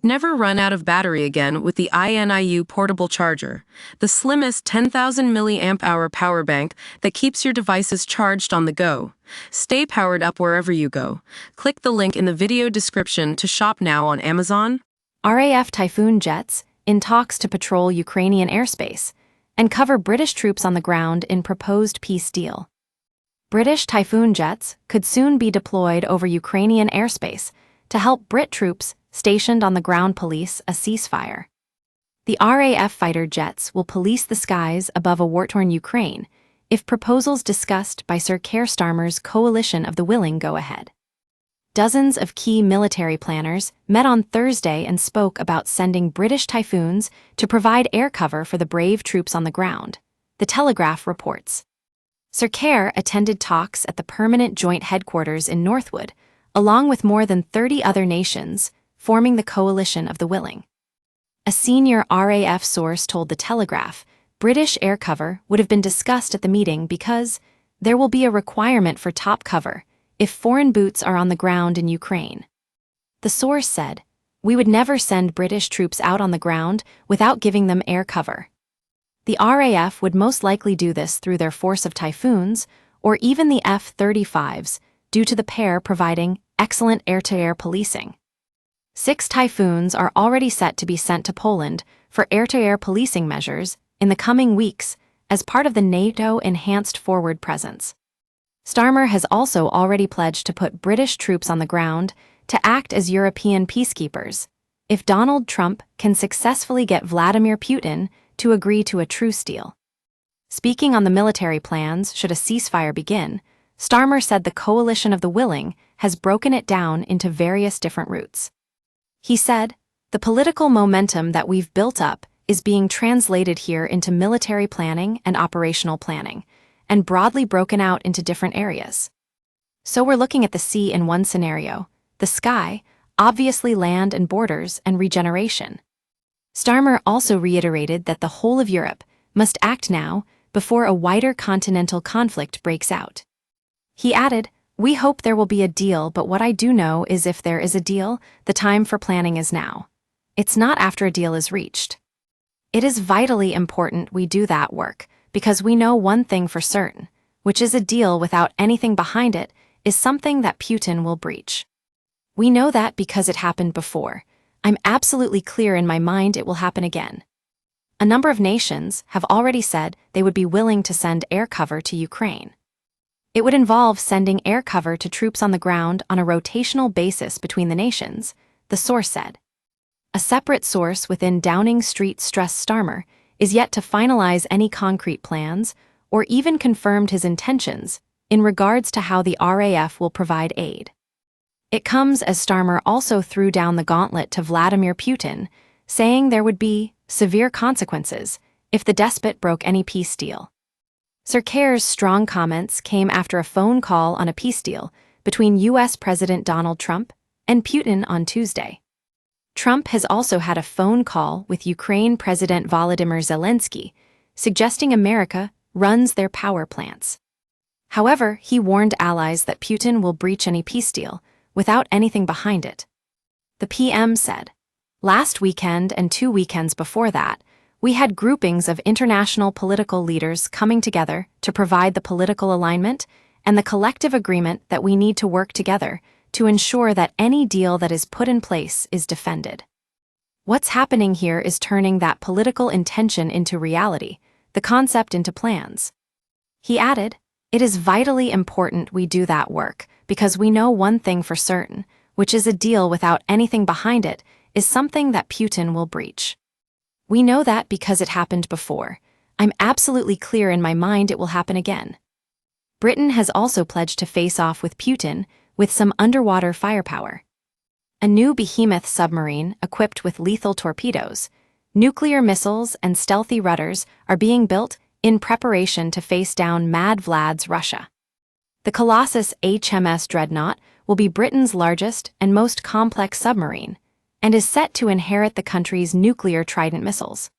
Never run out of battery again with the INIU portable charger, the slimmest 10,000 mAh power bank that keeps your devices charged on the go. Stay powered up wherever you go. Click the link in the video description to shop now on Amazon. RAF Typhoon jets in talks to patrol Ukrainian airspace and cover British troops on the ground in proposed peace deal. British Typhoon jets could soon be deployed over Ukrainian airspace to help Brit troops stationed on the ground police a ceasefire. The RAF fighter jets will police the skies above a war-torn Ukraine if proposals discussed by Sir Keir Starmer's coalition of the willing go ahead. Dozens of key military planners met on Thursday and spoke about sending British Typhoons to provide air cover for the brave troops on the ground, The Telegraph reports. Sir Keir attended talks at the Permanent Joint Headquarters in Northwood, along with more than 30 other nations, forming the coalition of the willing. A senior RAF source told The Telegraph British air cover would have been discussed at the meeting because there will be a requirement for top cover if foreign boots are on the ground in Ukraine. The source said, "We would never send British troops out on the ground without giving them air cover." The RAF would most likely do this through their force of Typhoons or even the F-35s, due to the pair providing excellent air-to-air policing. 6 Typhoons are already set to be sent to Poland for air-to-air policing measures in the coming weeks as part of the NATO Enhanced Forward Presence. Starmer has also already pledged to put British troops on the ground to act as European peacekeepers if Donald Trump can successfully get Vladimir Putin to agree to a truce deal. Speaking on the military plans should a ceasefire begin, Starmer said the coalition of the willing has broken it down into various different routes. He said, "The political momentum that we've built up is being translated here into military planning and operational planning, and broadly broken out into different areas. So we're looking at the sea in one scenario, the sky, obviously land and borders and regeneration." Starmer also reiterated that the whole of Europe must act now before a wider continental conflict breaks out. He added, "We hope there will be a deal, but what I do know is if there is a deal, the time for planning is now. It's not after a deal is reached. It is vitally important we do that work, because we know one thing for certain, which is a deal without anything behind it is something that Putin will breach. We know that because it happened before. I'm absolutely clear in my mind it will happen again." A number of nations have already said they would be willing to send air cover to Ukraine. It would involve sending air cover to troops on the ground on a rotational basis between the nations, the source said. A separate source within Downing Street stressed Starmer is yet to finalize any concrete plans or even confirmed his intentions in regards to how the RAF will provide aid. It comes as Starmer also threw down the gauntlet to Vladimir Putin, saying there would be severe consequences if the despot broke any peace deal. Sir Keir's strong comments came after a phone call on a peace deal between U.S. President Donald Trump and Putin on Tuesday. Trump has also had a phone call with Ukraine President Volodymyr Zelensky, suggesting America runs their power plants. However, he warned allies that Putin will breach any peace deal without anything behind it. The PM said, "Last weekend and 2 weekends before that, we had groupings of international political leaders coming together to provide the political alignment and the collective agreement that we need to work together to ensure that any deal that is put in place is defended. What's happening here is turning that political intention into reality, the concept into plans." He added, "It is vitally important we do that work because we know one thing for certain, which is a deal without anything behind it is something that Putin will breach. We know that because it happened before. I'm absolutely clear in my mind it will happen again." Britain has also pledged to face off with Putin with some underwater firepower. A new behemoth submarine equipped with lethal torpedoes, nuclear missiles, and stealthy rudders are being built in preparation to face down Mad Vlad's Russia. The Colossus HMS Dreadnought will be Britain's largest and most complex submarine, and is set to inherit the country's nuclear Trident missiles.